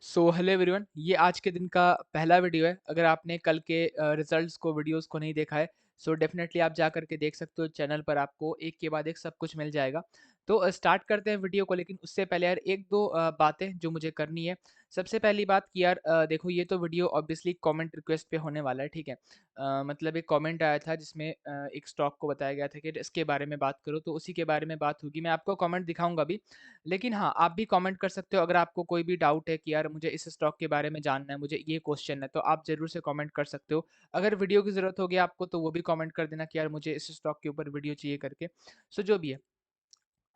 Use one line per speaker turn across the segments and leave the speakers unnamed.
Hello everyone, ये आज के दिन का पहला वीडियो है। अगर आपने कल के रिजल्ट्स को वीडियोस को नहीं देखा है, सो डेफिनेटली आप जा करके देख सकते हो। चैनल पर आपको एक के बाद एक सब कुछ मिल जाएगा। तो स्टार्ट करते हैं वीडियो को, लेकिन उससे पहले यार एक दो बातें जो मुझे करनी है। सबसे पहली बात कि यार देखो, ये तो वीडियो ऑब्वियसली कमेंट रिक्वेस्ट पे होने वाला है, ठीक है। मतलब एक कमेंट आया था जिसमें एक स्टॉक को बताया गया था कि इसके बारे में बात करो, तो उसी के बारे में बात होगी। मैं आपको कमेंट दिखाऊंगा भी, लेकिन हाँ, आप भी कमेंट कर सकते हो। अगर आपको कोई भी डाउट है कि यार मुझे इस स्टॉक के बारे में जानना है, मुझे ये क्वेश्चन है, तो आप ज़रूर से कमेंट कर सकते हो। अगर वीडियो की ज़रूरत होगी आपको, तो वो भी कमेंट कर देना कि यार मुझे इस स्टॉक के ऊपर वीडियो चाहिए करके। सो जो भी है,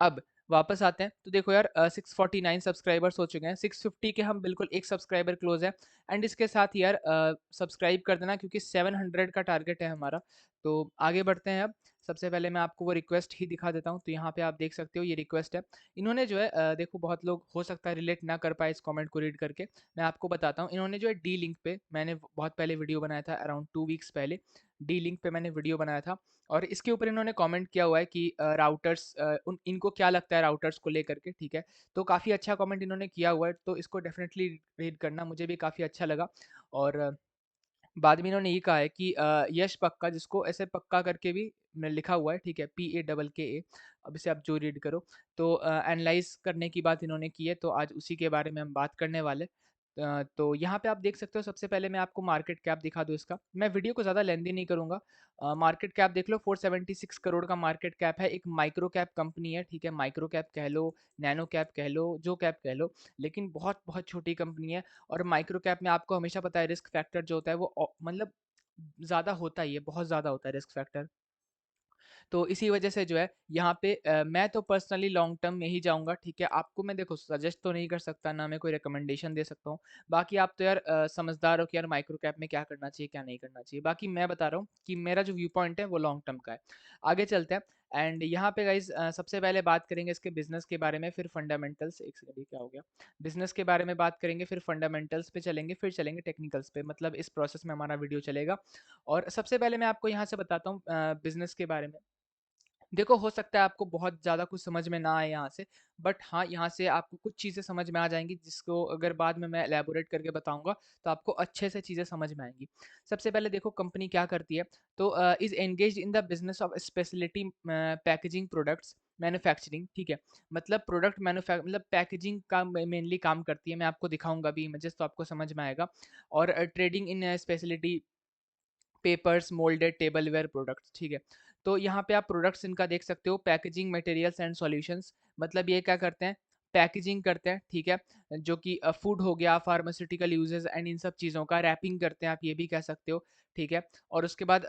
अब वापस आते हैं। तो देखो यार, 649 सब्सक्राइबर्स हो चुके हैं। 650 के हम बिल्कुल एक सब्सक्राइबर क्लोज है। एंड इसके साथ ही यार सब्सक्राइब कर देना, क्योंकि 700 का टारगेट है हमारा। तो आगे बढ़ते हैं। अब सबसे पहले मैं आपको वो रिक्वेस्ट ही दिखा देता हूँ। तो यहाँ पे आप देख सकते हो, ये रिक्वेस्ट है। इन्होंने जो है देखो, बहुत लोग हो सकता है रिलेट ना कर पाए इस कमेंट को रीड करके। मैं आपको बताता हूँ। इन्होंने जो है डी लिंक पे, मैंने बहुत पहले वीडियो बनाया था, अराउंड 2 वीक्स पहले। डी लिंक पे मैंने वीडियो बनाया था, और इसके ऊपर इन्होंने कमेंट किया हुआ है कि राउटर्स, इनको क्या लगता है राउटर्स को लेकर के, ठीक है। तो काफ़ी अच्छा कमेंट इन्होंने किया हुआ है, तो इसको डेफिनेटली रीड करना, मुझे भी काफ़ी अच्छा लगा। और बाद में इन्होंने ये कहा है कि यश पक्का, जिसको ऐसे पक्का करके भी लिखा हुआ है, ठीक है, PAKKA। अब इसे आप जो रीड करो। तो एनालाइज करने की बात इन्होंने की है, तो आज उसी के बारे में हम बात करने वाले। तो यहाँ पे आप देख सकते हो। सबसे पहले मैं आपको मार्केट कैप दिखा दूँ इसका। मैं वीडियो को ज़्यादा लेंदी नहीं करूँगा। मार्केट कैप देख लो, 476 करोड़ का मार्केट कैप है। एक माइक्रो कैप कंपनी है, ठीक है। माइक्रो कैप कह लो, नैनो कैप कह लो, जो कैप कह लो, लेकिन बहुत बहुत छोटी कंपनी है। और माइक्रो कैप में आपको हमेशा पता है, रिस्क फैक्टर जो होता है वो मतलब ज़्यादा होता ही है, बहुत ज़्यादा होता है रिस्क फैक्टर। तो इसी वजह से जो है यहाँ पे मैं तो पर्सनली लॉन्ग टर्म में ही जाऊँगा, ठीक है। आपको मैं देखो सजेस्ट तो नहीं कर सकता, ना मैं कोई रिकमेंडेशन दे सकता हूँ। बाकी आप तो यार समझदार हो कि यार माइक्रो कैप में क्या करना चाहिए, क्या नहीं करना चाहिए। बाकी मैं बता रहा हूँ कि मेरा जो व्यू पॉइंट है वो लॉन्ग टर्म का है। आगे चलते हैं। एंड यहाँ पे गाइज सबसे पहले बात करेंगे इसके बिजनेस के बारे में, फिर फंडामेंटल्स। एक सेकंड, ये क्या हो गया। बिजनेस के बारे में बात करेंगे, फिर फंडामेंटल्स पे चलेंगे, फिर चलेंगे टेक्निकल्स पे। मतलब इस प्रोसेस में हमारा वीडियो चलेगा। और सबसे पहले मैं आपको यहाँ से बताता हूँ बिजनेस के बारे में। देखो, हो सकता है आपको बहुत ज़्यादा कुछ समझ में ना आए यहाँ से, बट हाँ, यहाँ से आपको कुछ चीज़ें समझ में आ जाएँगी, जिसको अगर बाद में मैं इलैबोरेट करके बताऊँगा, तो आपको अच्छे से चीज़ें समझ में आएँगी। सबसे पहले देखो कंपनी क्या करती है। तो is engaged in the business of speciality packaging products manufacturing, ठीक है। मतलब प्रोडक्ट मतलब पैकेजिंग का मेनली काम करती है। मैं आपको दिखाऊँगा भी इमेजेस, तो आपको समझ में आएगा। और trading in speciality papers, moulded tableware products, ठीक है। तो यहाँ पे आप प्रोडक्ट्स इनका देख सकते हो, पैकेजिंग मटेरियल्स एंड सॉल्यूशंस। मतलब ये क्या करते हैं, पैकेजिंग करते हैं, ठीक है। जो कि फूड हो गया, फार्मास्यूटिकल यूजेस एंड इन सब चीज़ों का रैपिंग करते हैं, आप ये भी कह सकते हो, ठीक है। और उसके बाद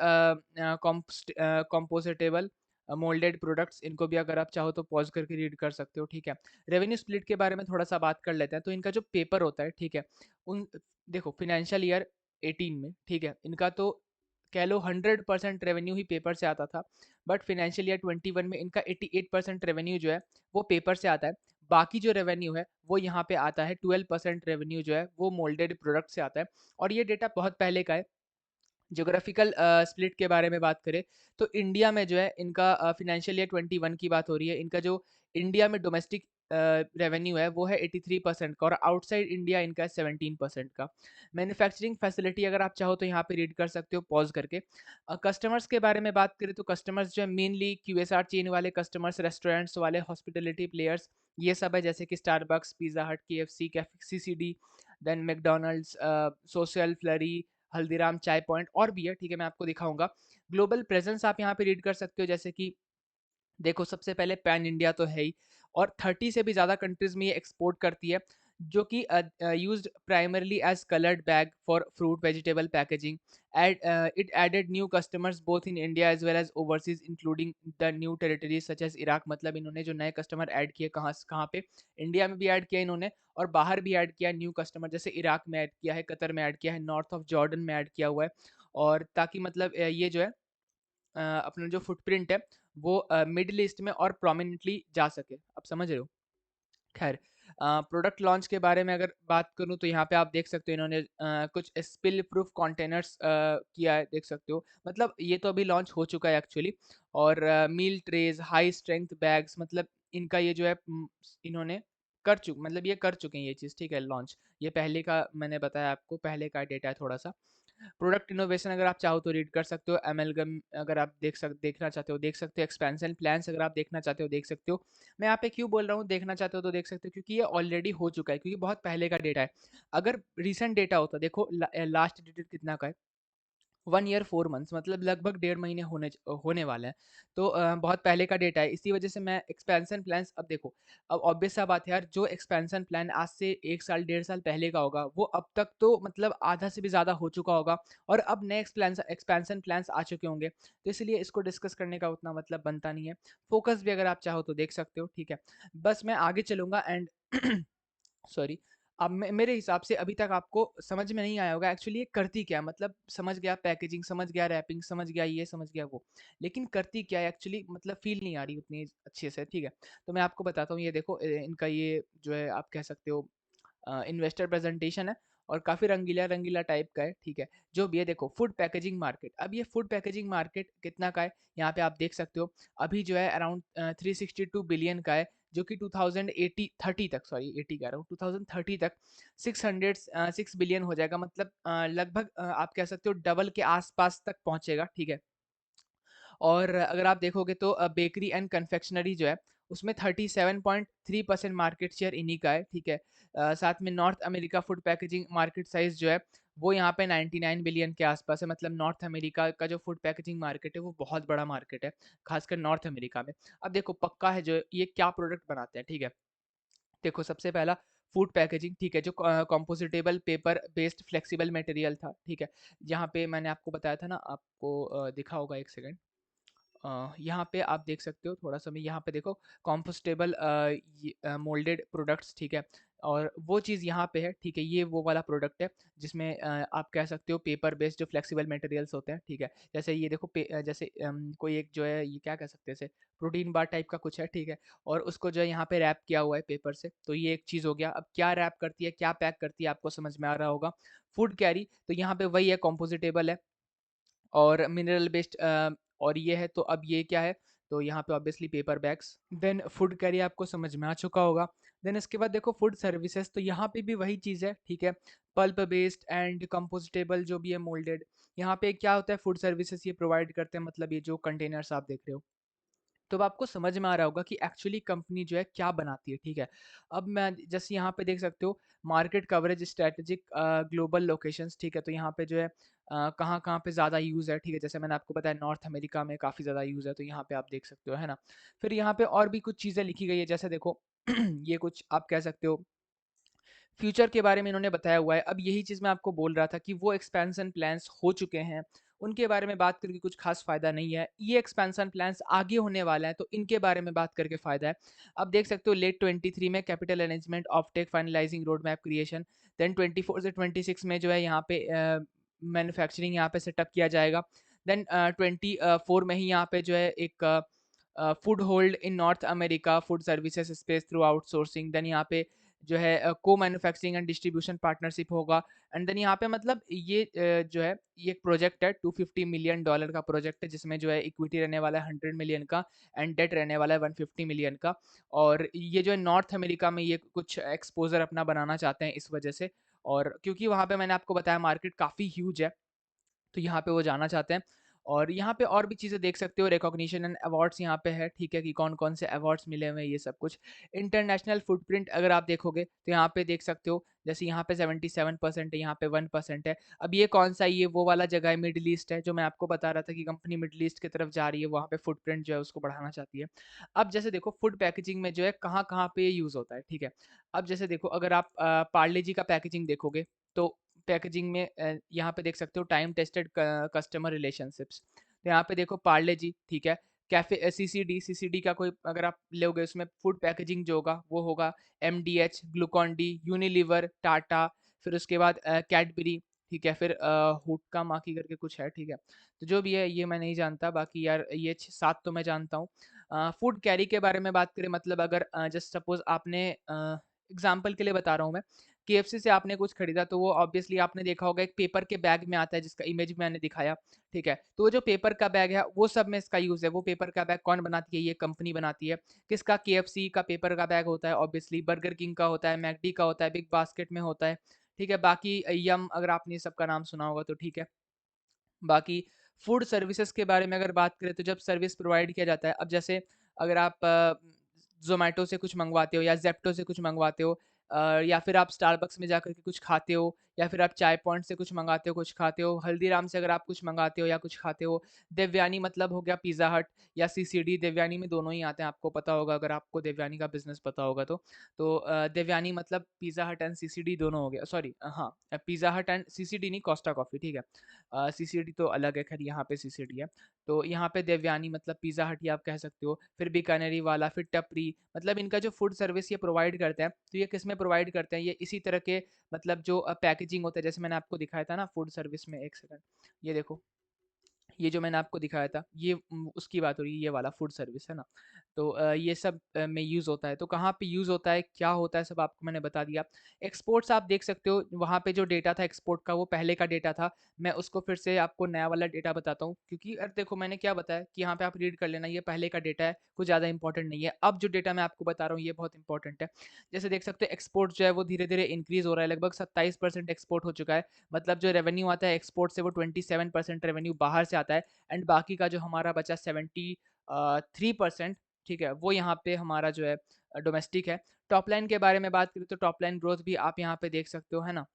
कॉम्पोजिटेबल मोल्डेड प्रोडक्ट्स, इनको भी अगर आप चाहो तो पॉज करके रीड कर सकते हो, ठीक है। रेवेन्यू स्प्लिट के बारे में थोड़ा सा बात कर लेते हैं। तो इनका जो पेपर होता है, ठीक है, उन देखो फाइनेंशियल ईयर 18 में, ठीक है, इनका तो कह लो 100% रेवेन्यू ही पेपर से आता था। बट फाइनेंशियल ईयर 21 में इनका 88% रेवेन्यू जो है वो पेपर से आता है। बाकी जो रेवेन्यू है वो यहाँ पे आता है, 12% रेवेन्यू जो है वो मोल्डेड प्रोडक्ट से आता है। और ये डेटा बहुत पहले का है। ज्योग्राफिकल स्प्लिट के बारे में बात करें, तो इंडिया में जो है इनका फिनेंशियल ईयर 21 की बात हो रही है। इनका जो इंडिया में डोमेस्टिक रेवेन्यू है वो है 83% का, और आउटसाइड इंडिया इनका है 17% का। मैन्युफैक्चरिंग फैसिलिटी अगर आप चाहो तो यहाँ पे रीड कर सकते हो पॉज करके। कस्टमर्स के बारे में बात करें, तो कस्टमर्स जो है मेनली QSR चेन वाले कस्टमर्स, रेस्टोरेंट्स वाले, हॉस्पिटलिटी प्लेयर्स, ये सब है। जैसे कि Starbucks, Pizza Hut, KFC, CCD, then McDonald's, Social Flurys, Haldiram, Chai Point, और भी है, ठीक है। मैं आपको दिखाऊंगा। ग्लोबल प्रेजेंस आप यहाँ पे रीड कर सकते हो। जैसे कि देखो, सबसे पहले पैन इंडिया तो है ही, और 30 से भी ज़्यादा कंट्रीज में ये एक्सपोर्ट करती है। जो कि used primarily as coloured bag for fruit vegetable packaging. It added new customers both in India as well as overseas, including the new territories such as Iraq. मतलब इन्होंने जो नए कस्टमर ऐड किए, कहाँ पे, इंडिया में भी ऐड किया इन्होंने, और बाहर भी ऐड किया न्यू कस्टमर। जैसे इराक में ऐड किया है, कतर में ऐड किया है, नॉर्थ ऑफ जॉर्डन में ऐड किया हुआ है। और ताकि मतलब ये जो है अपना जो फुटप्रिंट है वो मिडिल ईस्ट में और प्रोमिनेंटली जा सके। आप समझ रहे हो। खैर, प्रोडक्ट लॉन्च के बारे में अगर बात करूं, तो यहाँ पे आप देख सकते हो इन्होंने कुछ स्पिल प्रूफ कंटेनर्स किया है, देख सकते हो। मतलब ये तो अभी लॉन्च हो चुका है एक्चुअली। और मील ट्रेज, हाई स्ट्रेंथ बैग्स, मतलब इनका ये जो है इन्होंने मतलब ये कर चुके हैं ये चीज़, ठीक है, लॉन्च। ये पहले का मैंने बताया आपको, पहले का डेटा है थोड़ा-सा। प्रोडक्ट इनोवेशन अगर आप चाहो तो रीड कर सकते हो, एमएलगम अगर आप देखना चाहते हो देख सकते हो, एक्सपेंशन प्लान्स अगर आप देखना चाहते हो देख सकते हो। मैं यहाँ पे क्यों बोल रहा हूँ देखना चाहते हो तो देख सकते हो, क्योंकि ये ऑलरेडी हो चुका है, क्योंकि बहुत पहले का डेटा है। अगर रीसेंट डेटा होता, देखो लास्ट डेट कितना का है, 1 ईयर 4 मंथ्स, मतलब लगभग 1.5 महीने होने वाले हैं। तो बहुत पहले का डेटा है, इसी वजह से मैं एक्सपेंशन प्लान्स, अब देखो, अब ऑब्वियस सा बात है यार, जो एक्सपेंशन प्लान आज से 1 साल, 1.5 साल पहले का होगा, वो अब तक तो मतलब आधा से भी ज़्यादा हो चुका होगा, और अब नए एक्सपेंशन प्लान्स आ चुके होंगे। तो इसलिए इसको डिस्कस करने का उतना मतलब बनता नहीं है। फोकस भी अगर आप चाहो तो देख सकते हो, ठीक है। बस मैं आगे चलूँगा एंड सॉरी। अब मेरे हिसाब से अभी तक आपको समझ में नहीं आया होगा एक्चुअली ये करती क्या है, मतलब समझ गया पैकेजिंग, समझ गया रैपिंग, समझ गया ये, समझ गया वो, लेकिन करती क्या है एक्चुअली, मतलब फील नहीं आ रही उतनी अच्छे से, ठीक है। तो मैं आपको बताता हूँ, ये देखो इनका ये जो है आप कह सकते हो इन्वेस्टर प्रेजेंटेशन है, और काफ़ी रंगीला रंगीला टाइप का है, ठीक है। जो भी है, देखो फूड पैकेजिंग मार्केट, अब ये फूड पैकेजिंग मार्केट कितना का है, यहाँ पे आप देख सकते हो। अभी जो है अराउंड 362 बिलियन का है, जो कि 2080 30 तक, सॉरी 80 कह रहा हूँ, 2030 तक 6 बिलियन हो जाएगा, मतलब लगभग आप कह सकते हो डबल के आसपास तक पहुंचेगा, ठीक है। और अगर आप देखोगे तो बेकरी एंड कन्फेक्शनरी जो है, उसमें 37.3% मार्केट शेयर इन्हीं का है, ठीक है। साथ में north America food packaging market size जो है, वो यहाँ पे 99 बिलियन के आसपास है, मतलब नॉर्थ अमेरिका का जो फूड पैकेजिंग मार्केट है वो बहुत बड़ा मार्केट है, खासकर नॉर्थ अमेरिका में। अब देखो पक्का है जो ये क्या प्रोडक्ट बनाते हैं, ठीक है। देखो सबसे पहला फूड पैकेजिंग, ठीक है, जो कंपोजिटेबल पेपर बेस्ड फ्लेक्सिबल मटेरियल था, ठीक है। यहाँ पे मैंने आपको बताया था ना, आपको दिखा होगा, एक सेकंड। यहाँ पे आप देख सकते हो, थोड़ा सा मैं यहाँ पे देखो, कॉम्पोस्टेबल मोल्डेड प्रोडक्ट्स, ठीक है। और वो चीज़ यहाँ पे है, ठीक है, ये वो वाला प्रोडक्ट है जिसमें आप कह सकते हो पेपर बेस्ड जो फ्लेक्सिबल मटेरियल्स होते हैं, ठीक है। जैसे ये देखो जैसे कोई एक जो है, ये क्या कह सकते हैं, जैसे प्रोटीन बार टाइप का कुछ है, ठीक है। और उसको जो है यहाँ पे रैप किया हुआ है पेपर से, तो ये एक चीज़ हो गया। अब क्या रैप करती है, क्या पैक करती है, आपको समझ में आ रहा होगा। फूड कैरी, तो यहाँ पे वही है, कॉम्पोजिटेबल है और मिनरल बेस्ड, और ये है, तो अब ये क्या है, तो यहाँ पे obviously paper bags. Then food carry आपको समझ में आ चुका होगा। देन इसके बाद देखो फूड सर्विसेज, तो यहाँ पे भी वही चीज़ है, ठीक है। पल्प बेस्ड एंड कंपोस्टेबल जो भी है मोल्डेड, यहाँ पे क्या होता है, फूड सर्विसेज ये प्रोवाइड करते हैं, मतलब ये जो कंटेनर्स आप देख रहे हो। तो अब आपको समझ में आ रहा होगा कि एक्चुअली कंपनी जो है क्या बनाती है, ठीक है। अब मैं जैसे यहाँ पे देख सकते हो, market coverage strategic global locations, ठीक है। तो यहाँ पे जो है कहाँ कहाँ पे ज़्यादा यूज़ है, ठीक है। जैसे मैंने आपको बताया नॉर्थ अमेरिका में काफ़ी ज़्यादा यूज़ है, तो यहाँ पे आप देख सकते हो, है ना। फिर यहाँ पे और भी कुछ चीज़ें लिखी गई है, जैसे देखो ये कुछ आप कह सकते हो फ्यूचर के बारे में इन्होंने बताया हुआ है। अब यही चीज़ मैं आपको बोल रहा था कि वो एक्सपेंशन प्लान्स हो चुके हैं, उनके बारे में बात करके कुछ खास फ़ायदा नहीं है। ये एक्सपेंशन प्लान्स आगे होने वाला है, तो इनके बारे में बात करके फ़ायदा है। अब देख सकते हो लेट 23 में capital arrangement, offtake finalising, road map creation. Then 24 से 26 में जो है यहाँ पे मैन्युफैक्चरिंग यहाँ पे सेटअप किया जाएगा। देन 24 में ही यहाँ पे जो है एक food hold in North America food services space through outsourcing. Then यहाँ पे जो है को मैन्युफैक्चरिंग एंड डिस्ट्रीब्यूशन पार्टनरशिप होगा। एंड देन यहाँ पे मतलब ये जो है ये एक प्रोजेक्ट है, $250 मिलियन का प्रोजेक्ट है, जिसमें जो है इक्विटी रहने वाला है 100 मिलियन का, एंड डेट रहने वाला है 150 मिलियन का। और ये जो है नॉर्थ अमेरिका में ये कुछ एक्सपोजर अपना बनाना चाहते हैं इस वजह से, और क्योंकि वहाँ पे मैंने आपको बताया मार्केट काफ़ी ह्यूज है, तो यहाँ पे वो जाना चाहते हैं। और यहाँ पे और भी चीज़ें देख सकते हो, रिकॉग्निशन एंड अवार्ड्स यहाँ पे है, ठीक है, कि कौन कौन से अवार्ड्स मिले हुए हैं, ये सब कुछ। इंटरनेशनल फुटप्रिंट अगर आप देखोगे तो यहाँ पे देख सकते हो, जैसे यहाँ पे 77% है, यहाँ पे 1% है। अब ये कौन सा, ये वो वाला जगह है, मिडिल ईस्ट है, जो मैं आपको बता रहा था कि कंपनी मिडिल ईस्ट की तरफ जा रही है, वहाँ पे फुटप्रिंट जो है उसको बढ़ाना चाहती है। अब जैसे देखो फूड पैकेजिंग में जो है कहाँ कहाँ पे यूज़ होता है, ठीक है। अब जैसे देखो अगर आप पार्ले जी का पैकेजिंग देखोगे, तो पैकेजिंग में यहाँ पे देख सकते हो टाइम टेस्टेड कस्टमर रिलेशनशिप्स। तो यहाँ पे देखो पार्ले जी, ठीक है। कैफे सीसीडी, सीसीडी का कोई अगर आप लोगे उसमें फूड पैकेजिंग जो होगा वो होगा MDH, Glucon D, Unilever, Tata. फिर उसके बाद कैडबरी, ठीक है। फिर हुक्का माकी करके कुछ है, ठीक है। तो जो भी है ये मैं नहीं जानता, बाकी यार ये 7 तो मैं जानता हूँ। फूड कैरी के बारे में बात करें, मतलब अगर जस्ट सपोज आपने एग्जाम्पल के लिए बता रहा हूँ मैं, केएफसी से आपने कुछ खरीदा तो वो ऑब्वियसली आपने देखा होगा एक पेपर के बैग में आता है जिसका इमेज मैंने दिखाया, ठीक है? तो वो जो पेपर का बैग है वो सब में इसका यूज़ है। वो पेपर का बैग कौन बनाती है? ये कंपनी बनाती है। किसका? केएफसी का पेपर का बैग होता है ऑब्वियसली, बर्गर किंग का होता है, मैकडी का होता है, बिग बास्केट में होता है, ठीक है? बाकी यम अगर आपने सबका नाम सुना होगा तो ठीक है। बाकी फूड सर्विसेज के बारे में अगर बात करें तो जब सर्विस प्रोवाइड किया जाता है, अब जैसे अगर आप ज़ोमैटो से कुछ मंगवाते हो या ज़ेप्टो से कुछ मंगवाते हो, या फिर आप स्टारबक्स में जाकर के कुछ खाते हो, या फिर आप चाय पॉइंट से कुछ मंगाते हो, कुछ खाते हो, हल्दीराम से अगर आप कुछ मंगाते हो या कुछ खाते हो, देवयानी मतलब हो गया पिज़्ज़ा हट या सीसीडी, देवयानी में दोनों ही आते हैं, आपको पता होगा अगर आपको देवयानी का बिज़नेस पता होगा तो। तो देवयानी मतलब पिज़्ज़ा हट एंड सीसीडी दोनों हो गया, सॉरी हाँ, पिज़्ज़ा हट एंड सीसीडी नहीं, कोस्टा कॉफ़ी, ठीक है? सीसीडी तो अलग है, खैर यहाँ पे सीसीडी है। तो यहाँ पे देवयानी मतलब पिज़्ज़ा हट ही आप कह सकते हो, फिर बीकानेरी वाला, फिर टपरी, मतलब इनका जो फूड सर्विस ये प्रोवाइड करते हैं, तो ये किस में प्रोवाइड करते हैं? ये इसी तरह के मतलब जो पैकेजिंग होता है, जैसे मैंने आपको दिखाया था ना फूड सर्विस में, एक सेकंड, ये देखो, ये जो मैंने आपको दिखाया था, ये उसकी बात हो रही है, ये वाला फूड सर्विस है ना? तो ये सब में यूज़ होता है। तो कहाँ पे यूज़ होता है, क्या होता है, सब आपको मैंने बता दिया। एक्सपोर्ट्स आप देख सकते हो, वहाँ पे जो डेटा था एक्सपोर्ट का वो पहले का डेटा था। मैं उसको फिर से आपको नया वाला डेटा बताता हूँ, क्योंकि देखो मैंने क्या बताया कि यहाँ पे आप रीड कर लेना, ये पहले का डेटा है, कुछ ज़्यादा इंपॉर्टेंट नहीं है। अब जो डेटा मैं आपको बता रहा हूँ ये बहुत इंपॉर्टेंट है। जैसे देख सकते हो एक्सपोर्ट जो है वो धीरे-धीरे इंक्रीज़ हो रहा है, लगभग 27% एक्सपोर्ट हो चुका है। मतलब जो रेवेन्यू आता है एक्सपोर्ट से वो 27% रेवेन्यू बाहर से आता है, एंड बाकी का जो हमारा बचा 73%, ठीक है, वो यहाँ पे हमारा जो है डोमेस्टिक है। टॉप लाइन के बारे में बात करें तो टॉप लाइन ग्रोथ भी आप यहाँ पे देख सकते हो, है ना?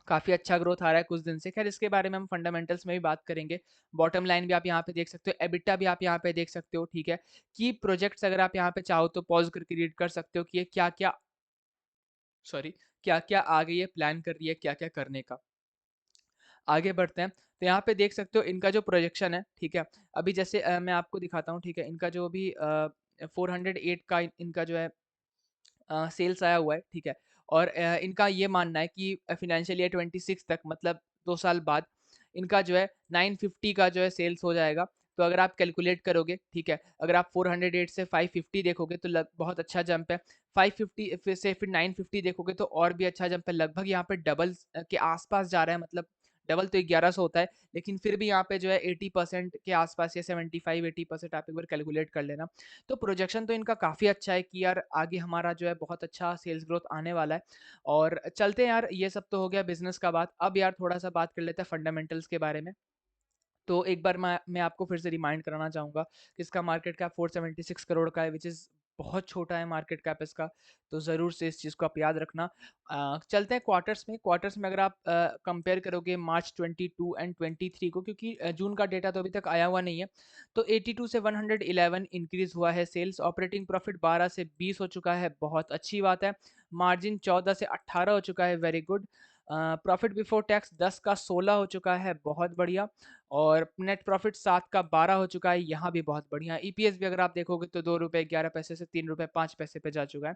काफ़ी अच्छा ग्रोथ आ रहा है कुछ दिन से। खैर इसके बारे में हम फंडामेंटल्स में भी बात करेंगे। बॉटम लाइन भी आप यहाँ पे देख सकते हो, एबिटा भी आप यहाँ पे देख सकते हो, ठीक है? की प्रोजेक्ट्स अगर आप यहाँ पे चाहो तो पॉज़ करके रीड कर सकते हो कि ये क्या-क्या, सॉरी, क्या-क्या आगे ये प्लान कर रही है, क्या-क्या करने का। आगे बढ़ते हैं, तो यहाँ पे देख सकते हो इनका जो प्रोजेक्शन है, ठीक है? अभी जैसे मैं आपको दिखाता हूँ, ठीक है? इनका जो अभी 408 का इनका जो है सेल्स आया हुआ है, ठीक है? और इनका ये मानना है कि फाइनेंशियल ईयर 26 तक, मतलब 2 साल बाद इनका जो है 950 का जो है सेल्स हो जाएगा। तो अगर आप कैलकुलेट करोगे, ठीक है? अगर आप 408 से 550 देखोगे तो लग बहुत अच्छा जंप है। 550 फिर 950 देखोगे तो और भी अच्छा जंप है। लगभग यहाँ पे डबल के आस-पास जा रहा है, मतलब डबल तो 1100 होता है, लेकिन फिर भी यहाँ पे जो है 80% के आस-पास या 75-80% आप एक बार कैलकुलेट कर लेना। तो प्रोजेक्शन तो इनका काफ़ी अच्छा है कि यार आगे हमारा जो है बहुत अच्छा सेल्स ग्रोथ आने वाला है। और चलते हैं यार, ये सब तो हो गया बिज़नेस का बात। अब यार थोड़ा-सा बात कर लेते हैं फंडामेंटल्स के बारे में। तो एक बार मैं आपको फिर से रिमाइंड कराना चाहूँगा कि इसका मार्केट कैप 476 करोड़ का है, व्हिच इज़ बहुत छोटा है मार्केट कैप इसका, तो ज़रूर से इस चीज़ को आप याद रखना। चलते हैं क्वार्टर्स में अगर आप कंपेयर करोगे मार्च 22 एंड 23 को, क्योंकि जून का डेटा तो अभी तक आया हुआ नहीं है, तो 82 से 111 इंक्रीज़ हुआ है सेल्स, ऑपरेटिंग प्रॉफिट 12 से 20 हो चुका है, बहुत अच्छी बात है। मार्जिन 14 से 18 हो चुका है, very good. Profit before tax 10 का 16 हो चुका है, बहुत बढ़िया। और नेट प्रॉफिट 7 का 12 हो चुका है, यहाँ भी बहुत बढ़िया। ईपीएस भी अगर आप देखोगे तो ₹2.11 से ₹3.05 पे जा चुका है।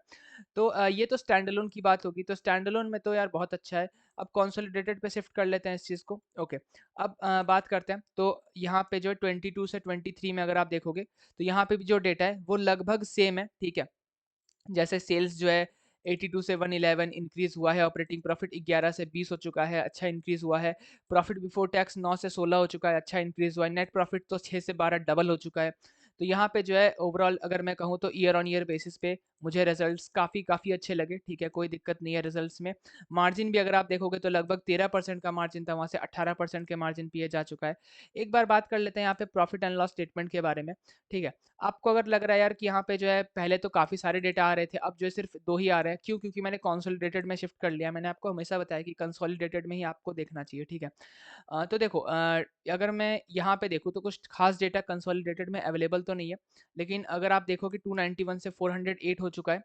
तो ये तो स्टैंड अलोन की बात होगी, तो स्टैंड अलोन में तो यार बहुत अच्छा है। अब कंसोलिडेटेड पे शिफ्ट कर लेते हैं इस चीज़ को। ओके, अब बात करते हैं, तो यहाँ पे जो है 22 से 23 में अगर आप देखोगे, तो यहाँ पे भी जो डेटा है वो लगभग सेम है, ठीक है? जैसे सेल्स जो है 82 से 111 इंक्रीज़ हुआ है, ऑपरेटिंग प्रॉफिट 11 से 20 हो चुका है, अच्छा इंक्रीज़ हुआ है। प्रॉफिट बिफोर टैक्स 9 से 16 हो चुका है, अच्छा इंक्रीज़ हुआ है। नेट प्रॉफिट तो 6 से 12 डबल हो चुका है। तो यहाँ पे जो है ओवरऑल अगर मैं कहूँ तो ईयर ऑन ईयर बेसिस पे मुझे रिजल्ट्स काफ़ी अच्छे लगे, ठीक है? कोई दिक्कत नहीं है रिजल्ट्स में। मार्जिन भी अगर आप देखोगे तो लगभग 13% का मार्जिन था, वहाँ से 18% के मार्जिन पे ये जा चुका है। एक बार बात कर लेते हैं यहाँ पे प्रॉफिट एंड लॉस स्टेटमेंट के बारे में, ठीक है? आपको अगर लग रहा है यार कि यहाँ पे जो है पहले तो काफ़ी सारे डेटा आ रहे थे, अब जो है सिर्फ 2 ही आ रहे हैं, क्यों? क्योंकि मैंने कंसोलिडेटेड में शिफ्ट कर लिया। मैंने आपको हमेशा बताया कि कंसोलिडेटेड में ही आपको देखना चाहिए, ठीक है? तो देखो, अगर मैं यहाँ पे देखूँ तो कुछ खास डेटा कंसोलिडेटेड में अवेलेबल तो नहीं है, लेकिन अगर आप देखो कि 291 से 408 हो चुका है।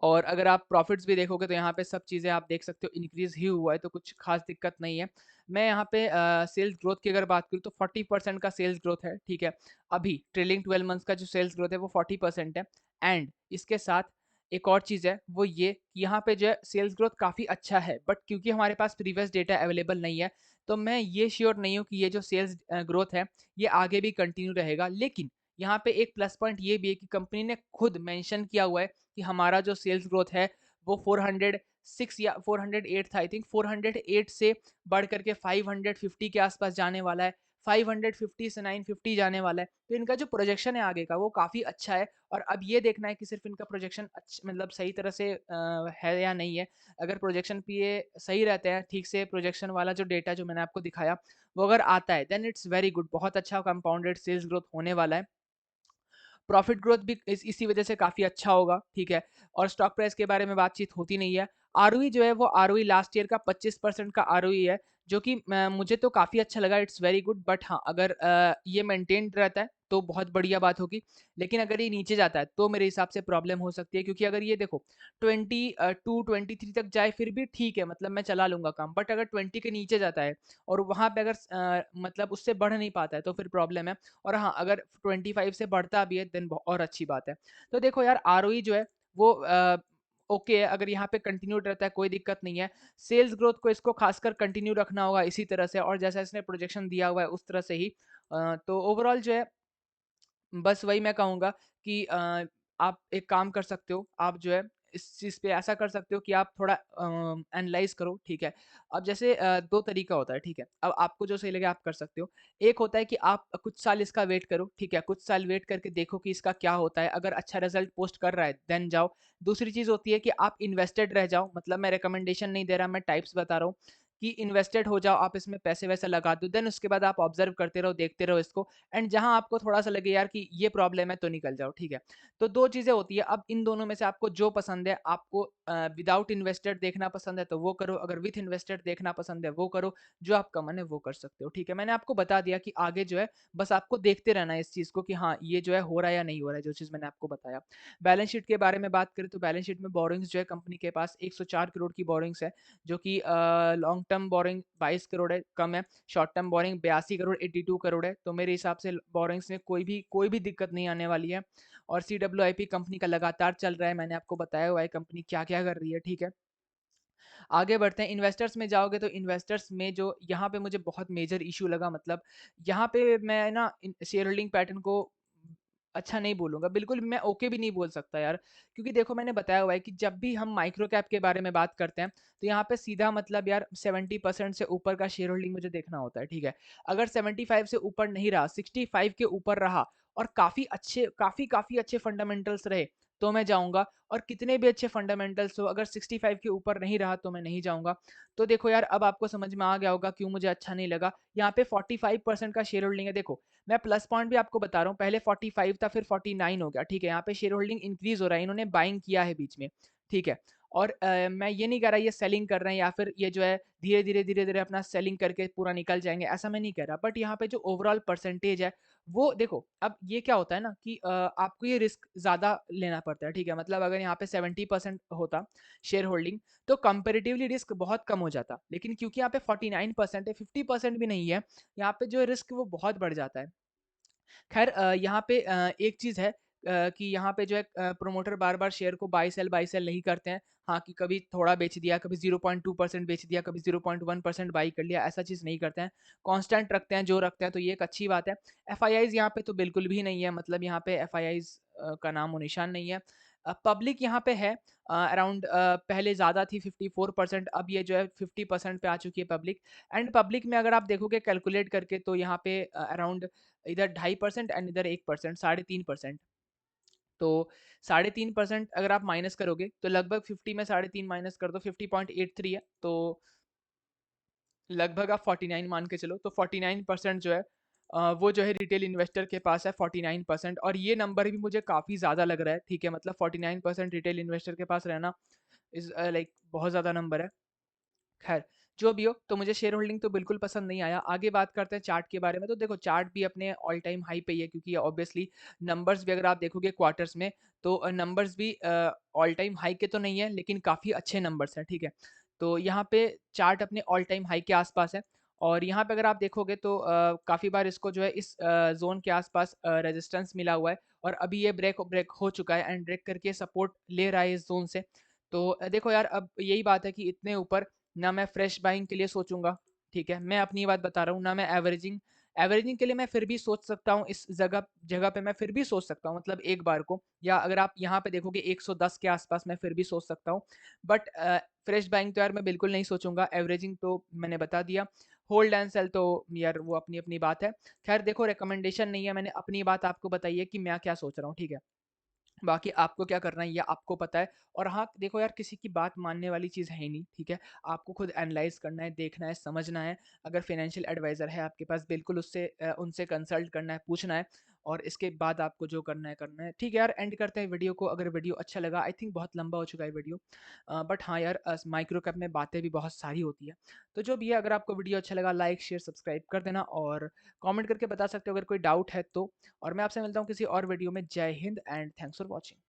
और अगर आप प्रॉफिट्स भी देखोगे तो यहाँ पे सब चीज़ें आप देख सकते हो इंक्रीज़ ही हुआ है, तो कुछ खास दिक्कत नहीं है। मैं यहाँ पे सेल्स ग्रोथ की अगर बात करूँ तो 40% का सेल्स ग्रोथ है, ठीक है? अभी ट्रेलिंग 12 मंथ्स का जो सेल्स ग्रोथ है वो 40% है। एंड इसके साथ एक और चीज़ है, वो ये कि यहाँ पे जो है सेल्स ग्रोथ काफ़ी अच्छा है, बट क्योंकि हमारे पास प्रीवियस डेटा अवेलेबल नहीं है, तो मैं ये श्योर नहीं हूँ कि ये जो सेल्स ग्रोथ है, ये आगे भी कंटिन्यू रहेगा। लेकिन यहाँ पे एक प्लस पॉइंट ये भी है कि कंपनी ने खुद मेंशन किया हुआ है कि हमारा जो सेल्स ग्रोथ है वो 6 या 408 था आई थिंक, 408 से बढ़ करके 550 के आसपास जाने वाला है, 550 से 950 जाने वाला है। तो इनका जो प्रोजेक्शन है आगे का वो काफ़ी अच्छा है, और अब ये देखना है कि सिर्फ इनका प्रोजेक्शन मतलब सही तरह से है या नहीं है। अगर प्रोजेक्शन पे ये सही रहते हैं, ठीक से प्रोजेक्शन वाला जो डेटा जो मैंने आपको दिखाया वो अगर आता है, देन इट्स वेरी गुड, बहुत अच्छा कंपाउंडेड सेल्स ग्रोथ होने वाला है। प्रॉफिट ग्रोथ भी इसी वजह से काफ़ी अच्छा होगा, ठीक है। और स्टॉक प्राइस के बारे में बातचीत होती नहीं है। आरओई जो है वो आरओई लास्ट ईयर का 25% का आरओई है, जो कि मुझे तो काफ़ी अच्छा लगा, इट्स वेरी गुड। बट हाँ, अगर ये मेंटेन्ड रहता है तो बहुत बढ़िया बात होगी, लेकिन अगर ये नीचे जाता है तो मेरे हिसाब से प्रॉब्लम हो सकती है, क्योंकि अगर ये देखो 22 23 तक जाए फिर भी ठीक है, मतलब मैं चला लूंगा काम। बट अगर 20 के नीचे जाता है और वहां पे अगर मतलब उससे बढ़ नहीं पाता है तो फिर प्रॉब्लम है। और हाँ, अगर 25 से बढ़ता भी है देन और अच्छी बात है। तो देखो यार, आरओई जो है वो ओके है, अगर यहाँ पे कंटिन्यूड रहता है कोई दिक्कत नहीं है। सेल्स ग्रोथ को इसको खासकर कंटिन्यू रखना होगा इसी तरह से, और जैसा इसने प्रोजेक्शन दिया हुआ है उस तरह से ही। तो ओवरऑल जो है बस वही मैं कहूँगा कि आप एक काम कर सकते हो, आप जो है इस चीज़ पे ऐसा कर सकते हो कि आप थोड़ा एनालाइज़ करो, ठीक है? अब जैसे 2 तरीका होता है, ठीक है? अब आपको जो सही लगे आप कर सकते हो। एक होता है कि आप कुछ साल इसका वेट करो, ठीक है? कुछ साल वेट करके देखो कि इसका क्या होता है, अगर अच्छा रिज़ल्ट पोस्ट कर रहा है देन जाओ। दूसरी चीज़ होती है कि आप इन्वेस्टेड रह जाओ, मतलब मैं रिकमेंडेशन नहीं दे रहा, मैं टाइप्स बता रहा हूँ कि इन्वेस्टेड हो जाओ, आप इसमें पैसे-वैसे लगा दो, देन उसके बाद आप ऑब्ज़र्व करते रहो, देखते रहो इसको, एंड जहाँ आपको थोड़ा-सा लगे यार कि ये प्रॉब्लम है तो निकल जाओ, ठीक है? तो 2 चीज़ें होती है, अब इन दोनों में से आपको जो पसंद है, आपको विदाउट इन्वेस्टेड देखना पसंद है तो वो करो, अगर विथ इन्वेस्टेड देखना पसंद है वो करो, जो आपका मन है वो कर सकते हो, ठीक है? मैंने आपको बता दिया कि आगे जो है बस आपको देखते रहना है इस चीज़ को कि हाँ, ये जो है हो रहा है या नहीं हो रहा है, जो चीज़ मैंने आपको बताया। बैलेंस शीट के बारे में बात करें तो बैलेंस शीट में बोरोइंग्स जो है कंपनी के पास 104 करोड़ की बोरोइंग्स है, जो कि लॉन्ग टर्म बोरोइंग 22 करोड़ है, कम है। Short term borrowing 82 crore 82 crore है, तो मेरे हिसाब से बोरिंग्स में कोई भी दिक्कत नहीं आने वाली है। और CWIP कंपनी का लगातार चल रहा है, मैंने आपको बताया हुआ है कंपनी क्या क्या कर रही है, ठीक है। आगे बढ़ते हैं, इन्वेस्टर्स में जाओगे तो इन्वेस्टर्स में जो यहाँ पे मुझे बहुत मेजर इशू लगा, मतलब यहाँ पे मैं ना शेयर होल्डिंग पैटर्न को अच्छा नहीं बोलूंगा, बिल्कुल मैं ओके भी नहीं बोल सकता यार, क्योंकि देखो मैंने बताया हुआ है कि जब भी हम माइक्रो कैप के बारे में बात करते हैं तो यहाँ पे सीधा मतलब यार 70% से ऊपर का शेयर होल्डिंग मुझे देखना होता है, ठीक है। अगर 75 से ऊपर नहीं रहा, 65 के ऊपर रहा और काफी अच्छे फंडामेंटल्स रहे तो मैं जाऊंगा, और कितने भी अच्छे फंडामेंटल्स हो अगर 65 के ऊपर नहीं रहा तो मैं नहीं जाऊंगा। तो देखो यार, अब आपको समझ में आ गया होगा क्यों मुझे अच्छा नहीं लगा। यहाँ पे 45% का शेयर होल्डिंग है, देखो मैं प्लस पॉइंट भी आपको बता रहा हूँ, पहले 45 था फिर 49 हो गया, ठीक है। यहाँ पे शेयर होल्डिंग इंक्रीज हो रहा है, इन्होंने बाइंग किया है बीच में, ठीक है। और मैं ये नहीं कह रहा ये सेलिंग कर रहे हैं या फिर ये जो है धीरे धीरे अपना सेलिंग करके पूरा निकल जाएंगे, ऐसा मैं नहीं कह रहा। बट यहाँ पे जो ओवरऑल परसेंटेज है वो देखो, अब ये क्या होता है ना कि आपको ये रिस्क ज्यादा लेना पड़ता है, ठीक है। मतलब अगर यहाँ पे 70% होता शेयर होल्डिंग तो कंपेरेटिवली रिस्क बहुत कम हो जाता, लेकिन क्योंकि यहाँ पे 49% है, 50% भी नहीं है, यहाँ पे जो रिस्क वो बहुत बढ़ जाता है। खैर यहाँ पे एक चीज़ है कि यहाँ पे जो है प्रोमोटर बार-बार शेयर को बाय सेल नहीं करते हैं। हाँ, कि कभी थोड़ा बेच दिया, कभी 0.2% बेच दिया, कभी 0.1% बाई कर लिया, ऐसा चीज़ नहीं करते हैं। कांस्टेंट रखते हैं, जो रखते हैं, तो ये एक अच्छी बात है। एफआईआईज़ यहाँ पे तो बिल्कुल भी नहीं है, मतलब यहाँ पे एफआईआईज़ का नामो-निशान नहीं है। पब्लिक यहाँ पे है अराउंड पहले ज़्यादा थी 54%, अब ये जो है 50% पे आ चुकी है पब्लिक। एंड पब्लिक में अगर आप देखोगे कैलकुलेट करके तो यहाँ पे अराउंड इधर 2.5% एंड इधर 1%, 3.5%। तो 3.5% अगर आप माइनस करोगे तो लगभग 50 में 3.5 माइनस कर दो, 50.83 है, तो लगभग आप 49 मान के चलो, तो 49% जो है वो जो है रिटेल इन्वेस्टर के पास है 49%, और ये नंबर भी मुझे काफ़ी ज़्यादा लग रहा है, ठीक है। मतलब 49% रिटेल इन्वेस्टर के पास रहना इज़ लाइक बहुत ज़्यादा नंबर है। खैर, जो भी हो, तो मुझे शेयर होल्डिंग तो बिल्कुल पसंद नहीं आया। आगे बात करते हैं चार्ट के बारे में, तो देखो चार्ट भी अपने ऑल टाइम हाई पे ही है, क्योंकि ऑब्वियसली नंबर्स भी अगर आप देखोगे क्वार्टर्स में तो नंबर्स भी ऑल टाइम हाई के तो नहीं है, लेकिन काफ़ी अच्छे नंबर्स हैं, ठीक है। तो यहाँ पे चार्ट अपने ऑल टाइम हाई के आसपास है, और यहाँ पे अगर आप देखोगे तो काफ़ी बार इसको जो है इस जोन के आसपास रेजिस्टेंस मिला हुआ है, और अभी ये ब्रेक ब्रेक हो चुका है एंड ब्रेक करके सपोर्ट ले रहा है इस जोन से। तो देखो यार, अब यही बात है कि इतने ऊपर ना मैं फ्रेश बाइंग के लिए सोचूंगा, ठीक है। मैं अपनी बात बता रहा हूँ, ना मैं एवरेजिंग एवरेजिंग के लिए मैं फिर भी सोच सकता हूँ, इस जगह जगह पे मैं फिर भी सोच सकता हूँ, मतलब एक बार को, या अगर आप यहाँ पे देखोगे 110 के आसपास मैं फिर भी सोच सकता हूँ। बट फ्रेश बाइंग तो यार मैं बिल्कुल नहीं सोचूंगा। एवरेजिंग तो मैंने बता दिया। होल्ड एंड सेल तो यार वो अपनी अपनी बात है। खैर देखो, रिकमेंडेशन नहीं है, मैंने अपनी बात आपको बताई है कि मैं क्या सोच रहा हूँ, ठीक है। बाकी आपको क्या करना है ये आपको पता है। और हाँ, देखो यार, किसी की बात मानने वाली चीज़ है ही नहीं, ठीक है। आपको खुद एनालाइज़ करना है, देखना है, समझना है। अगर फाइनेंशियल एडवाइज़र है आपके पास, बिल्कुल उससे उनसे कंसल्ट करना है, पूछना है, और इसके बाद आपको जो करना है करना है। ठीक है यार, एंड करते हैं वीडियो को। अगर वीडियो अच्छा लगा, आई थिंक बहुत लंबा हो चुका है वीडियो, बट हाँ यार, माइक्रो कैप में बातें भी बहुत सारी होती है। तो जो भी है, अगर आपको वीडियो अच्छा लगा, लाइक शेयर सब्सक्राइब कर देना, और कमेंट करके बता सकते हो अगर कोई डाउट है तो। और मैं आपसे मिलता हूँ किसी और वीडियो में। जय Hind and thanks for watching.